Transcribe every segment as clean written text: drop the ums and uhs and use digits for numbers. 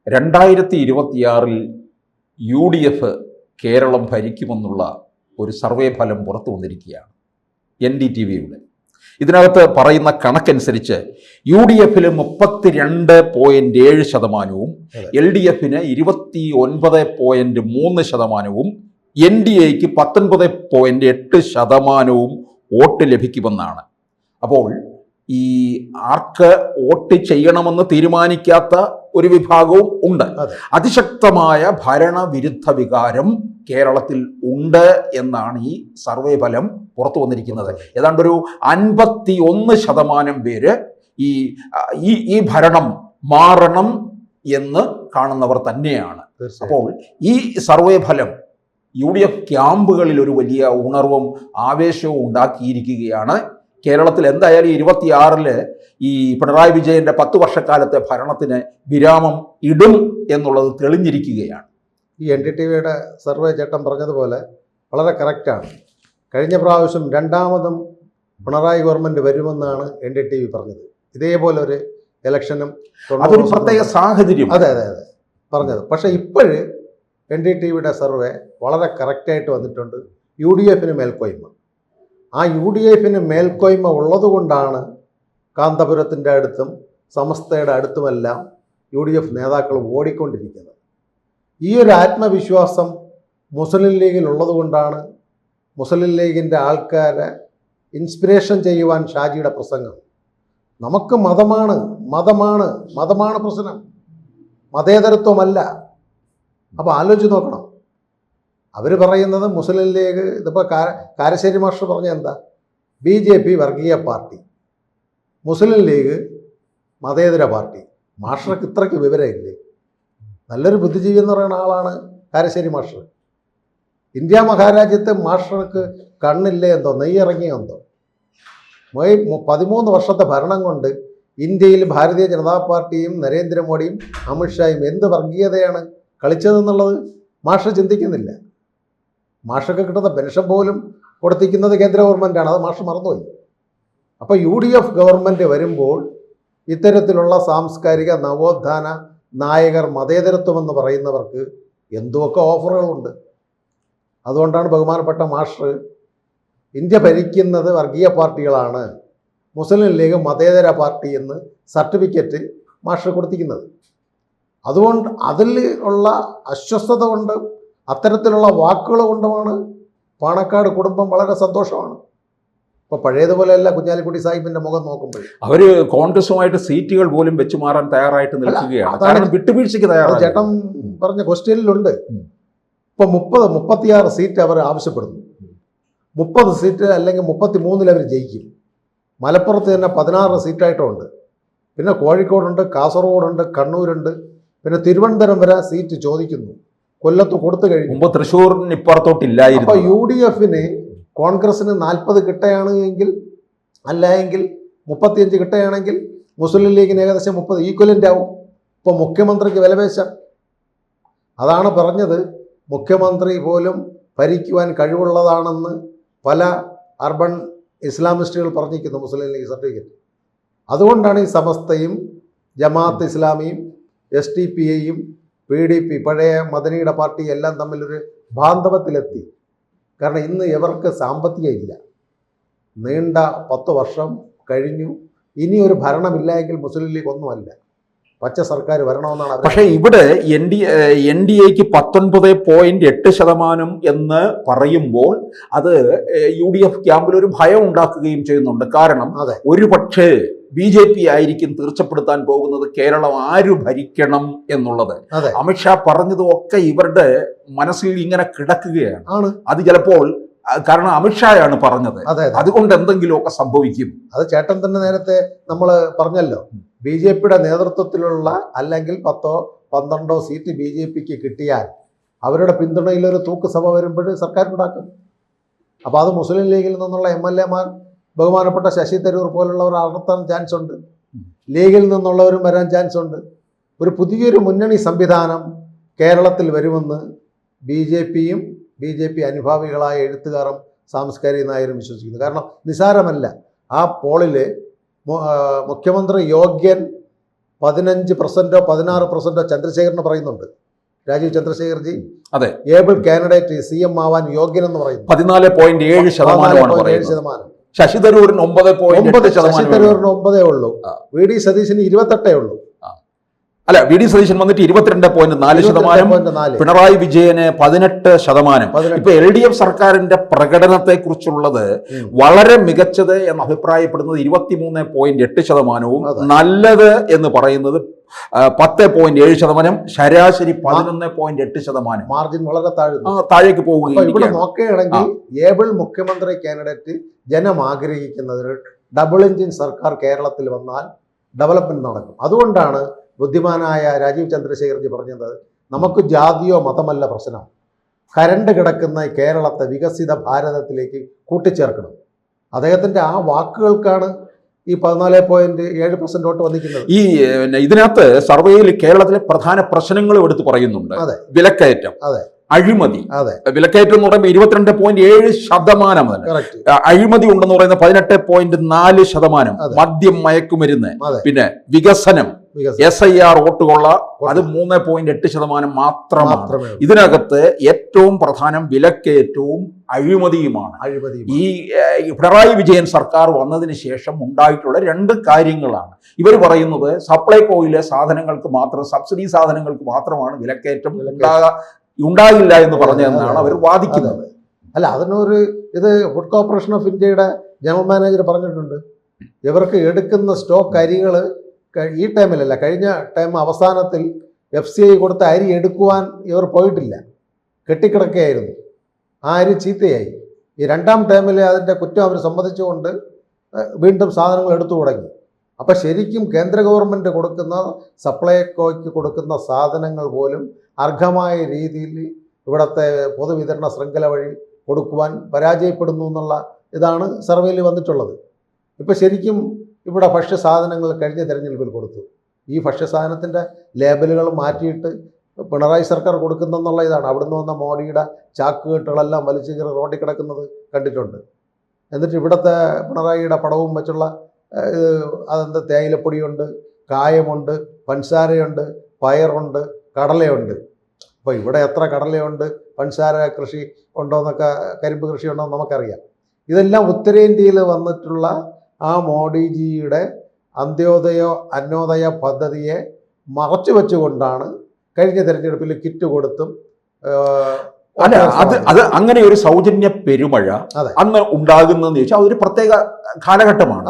2026 UDF Keralam ഭരിക്കുമെന്നുള്ള ഒരു survey ഫലം പുറത്തു വന്നിരിക്കുകയാണ് NDTVയുടെ. ഇതിനകത്ത് പറയുന്ന കണക്കനുസരിച്ച് UDFന് 32.7%, LDFന് 29.3%, NDAക്ക് 19.8% വോട്ട് ലഭിക്കുമെന്നാണ്. അപ്പോൾ ഈ ആർക്ക് വോട്ട് ചെയ്യണമെന്ന് തീരുമാനിക്കാത്ത ഒരു വിഭാഗവും ഉണ്ട്. അതിശക്തമായ ഭരണവിരുദ്ധ വികാരം കേരളത്തിൽ ഉണ്ട് എന്നാണ് ഈ സർവേ ഫലം പുറത്തു വന്നിരിക്കുന്നത്. ഏതാണ്ടൊരു 51% പേര് ഈ ഭരണം മാറണം എന്ന് കാണുന്നവർ തന്നെയാണ്. അപ്പോൾ ഈ സർവേ ഫലം UDF ക്യാമ്പുകളിൽ ഒരു വലിയ ഉണർവും ആവേശവും ഉണ്ടാക്കിയിരിക്കുകയാണ്. കേരളത്തിൽ എന്തായാലും 26 ഈ പിണറായി വിജയന്റെ 10 വർഷക്കാലത്തെ ഭരണത്തിന് വിരാമം ഇടും എന്നുള്ളത് തെളിഞ്ഞിരിക്കുകയാണ്. ഈ NDTVയുടെ സർവേ ചേട്ടൻ പറഞ്ഞതുപോലെ വളരെ കറക്റ്റാണ്. കഴിഞ്ഞ പ്രാവശ്യം രണ്ടാമതും പിണറായി ഗവൺമെൻറ് വരുമെന്നാണ് NDTV പറഞ്ഞത്. ഇതേപോലെ ഒരു ഇലക്ഷനും അതൊരു പ്രത്യേക സാഹചര്യം. അതെ പറഞ്ഞത്. പക്ഷേ ഇപ്പോഴ് NDTVയുടെ സർവേ വളരെ കറക്റ്റായിട്ട് വന്നിട്ടുണ്ട്. UDFന് മേൽക്കോയ്മ. ആ UDFന് മേൽക്കോയ്മ ഉള്ളതുകൊണ്ടാണ് കാന്തപുരത്തിൻ്റെ അടുത്തും സമസ്തയുടെ അടുത്തുമെല്ലാം UDF നേതാക്കൾ ഓടിക്കൊണ്ടിരിക്കുന്നത്. ഈ ഒരു ആത്മവിശ്വാസം മുസ്ലിം ലീഗിൽ ഉള്ളതുകൊണ്ടാണ് മുസ്ലിം ലീഗിൻ്റെ ആൾക്കാരെ ഇൻസ്പിറേഷൻ ചെയ്യുവാൻ ഷാജിയുടെ പ്രസംഗം. നമുക്ക് മതമാണ് പ്രശ്നം, മതേതരത്വമല്ല. അപ്പോൾ ആലോചിച്ച് നോക്കണം. അവർ പറയുന്നത് മുസ്ലിം ലീഗ്, ഇതിപ്പോൾ കാരശ്ശേരി മാസ്റ്റർ പറഞ്ഞ എന്താ, BJP വർഗീയ പാർട്ടി, മുസ്ലിം ലീഗ് മതേതര പാർട്ടി. മാസ്റ്റർക്ക് ഇത്രയ്ക്ക് വിവരമില്ലേ? നല്ലൊരു ബുദ്ധിജീവി എന്ന് പറയുന്ന ആളാണ് കാരശ്ശേരി മാസ്റ്റർ. ഇന്ത്യ മഹാരാജ്യത്ത് മാസ്റ്റർക്ക് കണ്ണില്ലേ എന്തോ, നെയ്യിറങ്ങിയോ എന്തോ. 13 വർഷത്തെ ഭരണം കൊണ്ട് ഇന്ത്യയിൽ ഭാരതീയ ജനതാ പാർട്ടിയും നരേന്ദ്രമോദിയും അമിത്ഷായും എന്ത് വർഗീയതയാണ് കളിച്ചതെന്നുള്ളത് മാസ്റ്റർ ചിന്തിക്കുന്നില്ല. മാസ്റ്റർക്ക് കിട്ടുന്ന പെൻഷൻ പോലും കൊടുത്തിരിക്കുന്നത് കേന്ദ്ര ഗവൺമെൻറ്റാണ്. അത് മാസ്റ്റർ മറന്നുപോയി. അപ്പോൾ UDF ഗവൺമെൻറ് വരുമ്പോൾ ഇത്തരത്തിലുള്ള സാംസ്കാരിക നവോത്ഥാന നായകർ, മതേതരത്വമെന്ന് പറയുന്നവർക്ക് എന്തുമൊക്കെ ഓഫറുകളുണ്ട്. അതുകൊണ്ടാണ് ബഹുമാനപ്പെട്ട മാസ്റ്റർ ഇന്ത്യ ഭരിക്കുന്നത് വർഗീയ പാർട്ടികളാണ്, മുസ്ലിം ലീഗ് മതേതര പാർട്ടി എന്ന് സർട്ടിഫിക്കറ്റ് മാസ്റ്റർ കൊടുത്തിരിക്കുന്നത്. അതുകൊണ്ട് അതിൽ ഉള്ള അസ്വസ്ഥത കൊണ്ട്, അത്തരത്തിലുള്ള വാക്കുകൾ കൊണ്ടുമാണ് പാണക്കാട് കുടുംബം വളരെ സന്തോഷമാണ്. ഇപ്പോൾ പഴയതുപോലെയല്ല കുഞ്ഞാലിക്കുട്ടി സാഹിബിൻ്റെ മുഖം നോക്കുമ്പോൾ. അവർ കോൺഗ്രസുമായിട്ട് സീറ്റുകൾ പോലും വെച്ച് മാറാൻ തയ്യാറായിട്ട് നിൽക്കുകയാണ്. കാരണം വിട്ടുവീഴ്ചയ്ക്ക് തയ്യാറാണ്. ചേട്ടൻ പറഞ്ഞ ക്വസ്റ്റ്യനിലുണ്ട്. ഇപ്പോൾ 36 സീറ്റ് അവർ ആവശ്യപ്പെടുന്നു. 30 സീറ്റ് അല്ലെങ്കിൽ 33 അവർ ജയിക്കും. മലപ്പുറത്ത് തന്നെ 16 സീറ്റായിട്ടുമുണ്ട്. പിന്നെ കോഴിക്കോടുണ്ട്, കാസർഗോഡുണ്ട്, കണ്ണൂരുണ്ട്, പിന്നെ തിരുവനന്തപുരം വരെ സീറ്റ് ചോദിക്കുന്നു. കൊല്ലത്ത് കൊടുത്തു കഴിഞ്ഞു. മുമ്പ് തൃശ്ശൂരിന് ഇപ്പുറത്തോട്ടില്ലായിരുന്നു. അപ്പോൾ UDFന് കോൺഗ്രസിന് 40 കിട്ടുകയാണെങ്കിൽ, അല്ല എങ്കിൽ 35 കിട്ടുകയാണെങ്കിൽ മുസ്ലിം ലീഗിന് ഏകദേശം 30 ഈക്വലൻ്റ് ആവും. ഇപ്പോൾ മുഖ്യമന്ത്രിക്ക് വിലപേശം. അതാണ് പറഞ്ഞത്, മുഖ്യമന്ത്രി പോലും ഭരിക്കുവാൻ കഴിവുള്ളതാണെന്ന് പല അർബൻ ഇസ്ലാമിസ്റ്റുകൾ പറഞ്ഞിരിക്കുന്നു മുസ്ലിം ലീഗ് സർട്ടിഫിക്കറ്റ്. അതുകൊണ്ടാണ് ഈ സമസ്തയും ജമാഅത്ത് ഇസ്ലാമിയും SDPIയും PDP പഴയ മദനിയുടെ പാർട്ടി എല്ലാം തമ്മിലൊരു ബാന്ധവത്തിലെത്തി. കാരണം ഇന്ന് ഇവർക്ക് സാമ്പത്തികം ഇല്ല. നീണ്ട 10 വർഷം കഴിഞ്ഞു. ഇനി ഒരു ഭരണമില്ലെങ്കിൽ മുസ്ലിം ലീഗ് ഒന്നുമല്ല, പച്ച സർക്കാർ വരണമെന്നാണ്. പക്ഷേ ഇവിടെ NDAക്ക് 19.8% എന്ന് പറയുമ്പോൾ അത് UDF ക്യാമ്പിൽ ഒരു ഭയം ഉണ്ടാക്കുകയും ചെയ്യുന്നുണ്ട്. കാരണം ഒരു പക്ഷേ BJP ആയിരിക്കും തീർച്ചപ്പെടുത്താൻ പോകുന്നത് കേരളം ആര് ഭരിക്കണം എന്നുള്ളത്. അമിത്ഷാ പറഞ്ഞതും ഒക്കെ ഇവരുടെ മനസ്സിൽ ഇങ്ങനെ കിടക്കുകയാണ്. അത് ചിലപ്പോൾ കാരണം അമിത്ഷായാണ് പറഞ്ഞത്, അതുകൊണ്ട് എന്തെങ്കിലുമൊക്കെ സംഭവിക്കും. അത് ചേട്ടൻ തന്നെ നേരത്തെ നമ്മൾ പറഞ്ഞല്ലോ, BJPയുടെ നേതൃത്വത്തിലുള്ള അല്ലെങ്കിൽ 10-12 സീറ്റ് BJPക്ക് കിട്ടിയാൽ അവരുടെ പിന്തുണയിലൊരു തൂക്കുസഭ വരുമ്പോൾ സർക്കാർ ഉണ്ടാക്കും. അപ്പോൾ അത് മുസ്ലിം ലീഗിൽ നിന്നുള്ള MLAമാർ, ബഹുമാനപ്പെട്ട ശശി തരൂർ പോലുള്ളവർ നടത്താൻ ചാൻസ് ഉണ്ട്. ലീഗിൽ നിന്നുള്ളവരും വരാൻ ചാൻസ് ഉണ്ട്. ഒരു പുതിയൊരു മുന്നണി സംവിധാനം കേരളത്തിൽ വരുമെന്ന് BJPയും BJP അനുഭാവികളായ എഴുത്തുകാരും സാംസ്കാരിക നായരും വിശ്വസിക്കുന്നു. കാരണം നിസാരമല്ല, ആ പോളിൽ മുഖ്യമന്ത്രി യോഗ്യൻ 15%, 16% ചന്ദ്രശേഖരന് പറയുന്നുണ്ട്. രാജീവ് ചന്ദ്രശേഖർജി അതെ ഏബിൾ കാൻഡിഡേറ്റ് CM ആവാൻ യോഗ്യനെന്ന് പറയുന്നു. 14.7%. ശശി തരൂരിന് 9.8%. ശശി തരൂരിന് 9 ഉള്ളൂ. VD സതീശന് 28 ഉള്ളൂ. അല്ല, VD സതീശൻ വന്നിട്ട് 22.4%, പിണറായി വിജയന് 18%. ഇപ്പൊ LDF സർക്കാരിന്റെ പ്രകടനത്തെ കുറിച്ചുള്ളത് വളരെ മികച്ചത് എന്ന് അഭിപ്രായപ്പെടുന്നത് 23.8%, നല്ലത് എന്ന് പറയുന്നത് 10.7%, ശരാശരി 11.8%. മാർജിൻ വളരെ താഴേക്ക് പോകുകയും. ഇവിടെ നോക്കുകയാണെങ്കിൽ ഏബിൾ മുഖ്യമന്ത്രി കാൻഡിഡേറ്റ് ജനം ആഗ്രഹിക്കുന്നത് ഡബിൾ എഞ്ചിൻ സർക്കാർ കേരളത്തിൽ വന്നാൽ ഡെവലപ്മെന്റ് നടക്കും. അതുകൊണ്ടാണ് ബുദ്ധിമാനായ രാജീവ് ചന്ദ്രശേഖർജി പറഞ്ഞത്, നമുക്ക് ജാതിയോ മതമല്ല പ്രശ്നം, കരണ്ട് കിടക്കുന്ന കേരളത്തെ വികസിത ഭാരതത്തിലേക്ക് കൂട്ടിച്ചേർക്കണം. അദ്ദേഹത്തിൻ്റെ ആ വാക്കുകൾക്കാണ് ഈ 14.7% വോട്ട് വന്നിരിക്കുന്നത്. ഈ ഇതിനകത്ത് സർവേയിൽ കേരളത്തിലെ പ്രധാന പ്രശ്നങ്ങളും എടുത്ത് പറയുന്നുണ്ട്. വിലക്കയറ്റം, അഴിമതി. വിലക്കയറ്റം എന്ന് പറയുമ്പോൾ 22.7%. അഴിമതി ഉണ്ടെന്ന് പറയുന്നത് 18.4%. മദ്യം, മയക്കുമരുന്ന്, പിന്നെ വികസനം, SIR വോട്ടുകൊള്ള, അത് 3.8% മാത്രമാണ്. ഇതിനകത്ത് ഏറ്റവും പ്രധാനം വിലക്കയറ്റവും അഴിമതിയുമാണ്. ഈ പിണറായി വിജയൻ സർക്കാർ വന്നതിന് ശേഷം ഉണ്ടായിട്ടുള്ള 2 കാര്യങ്ങളാണ്. ഇവർ പറയുന്നത് സപ്ലൈകോയിലെ സാധനങ്ങൾക്ക് മാത്രം, സബ്സിഡി സാധനങ്ങൾക്ക് മാത്രമാണ് വിലക്കയറ്റം ഉണ്ടാകില്ല എന്ന് പറഞ്ഞതെന്നാണ് അവർ വാദിക്കുന്നത്. അല്ല, അതിനൊരു ഇത് ഫുഡ് കോർപ്പറേഷൻ ഓഫ് ഇന്ത്യയുടെ ജനറൽ മാനേജർ പറഞ്ഞിട്ടുണ്ട്, ഇവർക്ക് എടുക്കുന്ന സ്റ്റോക്ക് അരികൾ ഈ ടൈമിലല്ല, കഴിഞ്ഞ ടൈം അവസാനത്തിൽ FCI കൊടുത്ത അരി എടുക്കുവാൻ ഇവർ പോയിട്ടില്ല, കെട്ടിക്കിടക്കുകയായിരുന്നു. ആ അരി ചീത്തയായി. ഈ 2ാം ടൈമിൽ അതിൻ്റെ കുറ്റം അവർ സമ്മതിച്ചുകൊണ്ട് വീണ്ടും സാധനങ്ങൾ എടുത്തു തുടങ്ങി. അപ്പം ശരിക്കും കേന്ദ്ര ഗവൺമെൻറ് കൊടുക്കുന്ന, സപ്ലൈകോയ്ക്ക് കൊടുക്കുന്ന സാധനങ്ങൾ പോലും അർഹമായ രീതിയിൽ ഇവിടുത്തെ പൊതുവിതരണ ശൃംഖല വഴി കൊടുക്കുവാൻ പരാജയപ്പെടുന്നു എന്നുള്ള ഇതാണ് സർവേയിൽ വന്നിട്ടുള്ളത്. ഇപ്പം ശരിക്കും ഇവിടെ ഭക്ഷ്യസാധനങ്ങൾ കഴിഞ്ഞ തെരഞ്ഞെടുപ്പിൽ കൊടുത്തു. ഈ ഭക്ഷ്യസാധനത്തിൻ്റെ ലേബലുകൾ മാറ്റിയിട്ട് പിണറായി സർക്കാർ കൊടുക്കുന്നെന്നുള്ള ഇതാണ്. അവിടുന്ന് വന്ന മോഡിയുടെ ചാക്കുകെട്ടുകളെല്ലാം വലിച്ചു കയറി റോഡിൽ കിടക്കുന്നത് കണ്ടിട്ടുണ്ട്. എന്നിട്ട് ഇവിടുത്തെ പിണറായിയുടെ പടവും വെച്ചുള്ള അതെന്ത് തേയിലപ്പൊടിയുണ്ട്, കായമുണ്ട്, പഞ്ചസാരയുണ്ട്, പയറുണ്ട്, കടലയുണ്ട്. അപ്പോൾ ഇവിടെ എത്ര കടലയുണ്ട്, പഞ്ചസാര കൃഷി ഉണ്ടോ എന്നൊക്കെ, കരിമ്പ് കൃഷി ഉണ്ടോ എന്ന് നമുക്കറിയാം. ഇതെല്ലാം ഉത്തരേന്ത്യയിൽ വന്നിട്ടുള്ള ആ മോഡിജിയുടെ അന്ത്യോദയ പദ്ധതിയെ മറച്ചു വെച്ചുകൊണ്ടാണ് കഴിഞ്ഞ തെരഞ്ഞെടുപ്പിൽ കിറ്റ് കൊടുത്തും. അല്ല, അത് അങ്ങനെ ഒരു സൗജന്യ പെരുമഴ അന്ന് ഉണ്ടാകുന്നതെന്ന് ചോദിച്ചാൽ അതൊരു പ്രത്യേക കാലഘട്ടമാണ്.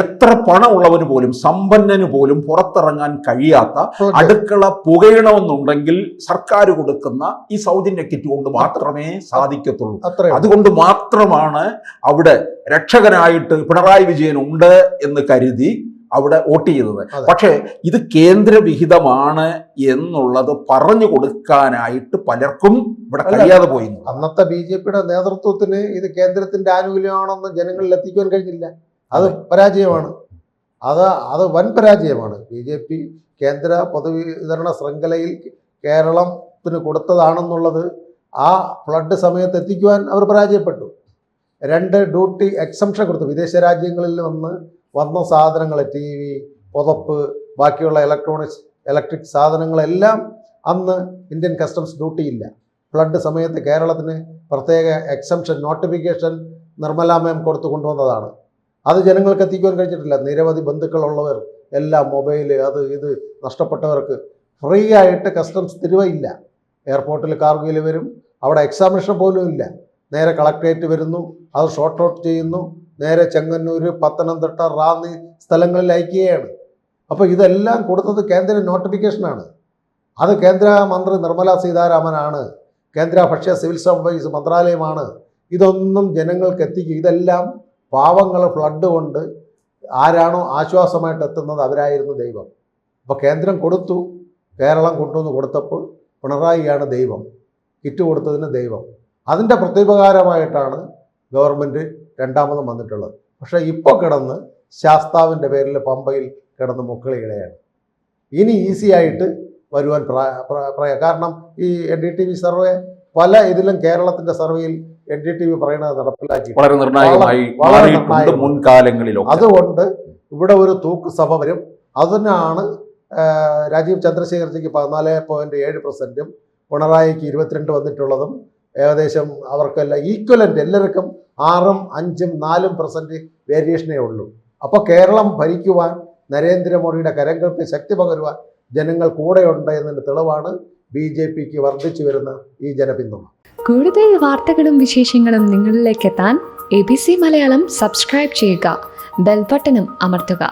എത്ര പണമുള്ളവന് പോലും, സമ്പന്നന് പോലും പുറത്തിറങ്ങാൻ കഴിയാത്ത, അടുക്കള പുകയണമെന്നുണ്ടെങ്കിൽ സർക്കാർ കൊടുക്കുന്ന ഈ സൗജന്യ കിറ്റ് കൊണ്ട് മാത്രമേ സാധിക്കത്തുള്ളൂ. അതുകൊണ്ട് മാത്രമാണ് അവിടെ രക്ഷകനായിട്ട് പിണറായി വിജയൻ ഉണ്ട് എന്ന് കരുതി അവിടെ വോട്ട് ചെയ്തത്. പക്ഷേ ഇത് കേന്ദ്രവിഹിതമാണ് എന്നുള്ളത് പറഞ്ഞു കൊടുക്കാനായിട്ട് പലർക്കും ഇവിടെ കഴിയാതെ പോയി. അന്നത്തെ BJPയുടെ നേതൃത്വത്തിന് ഇത് കേന്ദ്രത്തിന്റെ ആനുകൂല്യമാണെന്ന് ജനങ്ങളിൽ എത്തിക്കാൻ കഴിഞ്ഞില്ല. അത് പരാജയമാണ്. അത് വൻ പരാജയമാണ്. BJP കേന്ദ്ര പൊതുവിതരണ ശൃംഖലയിൽ കേരളത്തിന് കൊടുത്തതാണെന്നുള്ളത് ആ ഫ്ലഡ് സമയത്ത് എത്തിക്കുവാൻ അവർ പരാജയപ്പെട്ടു. 2 ഡ്യൂട്ടി എക്സംഷൻ കൊടുത്തു. വിദേശ രാജ്യങ്ങളിൽ വന്ന സാധനങ്ങൾ, TV, പുതപ്പ്, ബാക്കിയുള്ള ഇലക്ട്രിക് സാധനങ്ങളെല്ലാം അന്ന് ഇന്ത്യൻ കസ്റ്റംസ് ഡ്യൂട്ടിയില്ല. ഫ്ലഡ് സമയത്ത് കേരളത്തിന് പ്രത്യേക എക്സംഷൻ നോട്ടിഫിക്കേഷൻ നിർമ്മലാ മാം കൊടുത്തു കൊണ്ടുവന്നതാണ്. അത് ജനങ്ങൾക്ക് എത്തിക്കുവാൻ കഴിഞ്ഞിട്ടില്ല. നിരവധി ബന്ധുക്കളുള്ളവർ എല്ലാം മൊബൈൽ അത് ഇത് നഷ്ടപ്പെട്ടവർക്ക് ഫ്രീ ആയിട്ട് കസ്റ്റംസ് തരുവയില്ല. എയർപോർട്ടിൽ കാർഗോയിൽ വരും, അവിടെ എക്സാമിനേഷൻ പോലും ഇല്ല. നേരെ കളക്ട്രേറ്റ് വരുന്നു, അത് ഷോർട്ട് ഔട്ട് ചെയ്യുന്നു, നേരെ ചെങ്ങന്നൂർ, പത്തനംതിട്ട, റാന്നി സ്ഥലങ്ങളിൽ അയക്കുകയാണ്. അപ്പോൾ ഇതെല്ലാം കൊടുത്തത് കേന്ദ്ര നോട്ടിഫിക്കേഷനാണ്. അത് കേന്ദ്രമന്ത്രി നിർമ്മലാ സീതാരാമനാണ്, കേന്ദ്ര ഭക്ഷ്യ സിവിൽ സപ്ലൈസ് മന്ത്രാലയമാണ് ഇതൊന്നും ജനങ്ങൾക്ക് എത്തിക്കുക. ഇതെല്ലാം പാവങ്ങൾ ഫ്ലഡ് കൊണ്ട് ആരാണോ ആശ്വാസമായിട്ട് എത്തുന്നത് അവരായിരുന്നു ദൈവം. അപ്പോൾ കേന്ദ്രം കൊടുത്തു, കേരളം കൊണ്ടുവന്ന് കൊടുത്തപ്പോൾ പിണറായിയാണ് ദൈവം, കിറ്റ് കൊടുത്തതിന് ദൈവം. അതിൻ്റെ പ്രത്യുപകാരമായിട്ടാണ് ഗവൺമെൻറ് രണ്ടാമതും വന്നിട്ടുള്ളത്. പക്ഷേ ഇപ്പോൾ കിടന്ന് ശാസ്താവിൻ്റെ പേരിൽ പമ്പയിൽ കിടന്ന് മുക്കളിയിടയാണ്. ഇനി ഈസി ആയിട്ട് വരുവാൻ കാരണം ഈ NDTV സർവേ പല ഇതിലും കേരളത്തിൻ്റെ സർവേയിൽ NDTV പറയുന്നത് നടപ്പിലാക്കി വളരെ നിർണായകമായി മുൻകാലങ്ങളിലും. അതുകൊണ്ട് ഇവിടെ ഒരു തൂക്ക് സഭ വരും. അതിനാണ് രാജീവ് ചന്ദ്രശേഖർജിക്ക് 14.7%, പിണറായിക്ക് 22 വന്നിട്ടുള്ളതും ഏകദേശം അവർക്കെല്ലാം ഈക്വലൻ്റ്, എല്ലാവർക്കും 6, 5, 4% വേരിയേഷനേ ഉള്ളൂ. അപ്പോൾ കേരളം ഭരിക്കുവാൻ നരേന്ദ്രമോദിയുടെ കരങ്ങൾക്ക് ശക്തി പകരുവാൻ ജനങ്ങൾ കൂടെയുണ്ട് എന്നതിന് തെളിവാണ് BJPക്ക് വർദ്ധിച്ചു വരുന്ന ഈ ജനപിന്തുണ. കൂടുതൽ വാർത്തകളും വിശേഷങ്ങളും നിങ്ങളിലേക്ക് എത്താൻ ABC മലയാളം സബ്സ്ക്രൈബ് ചെയ്യുക, ബെൽ ബട്ടണും അമർത്തുക.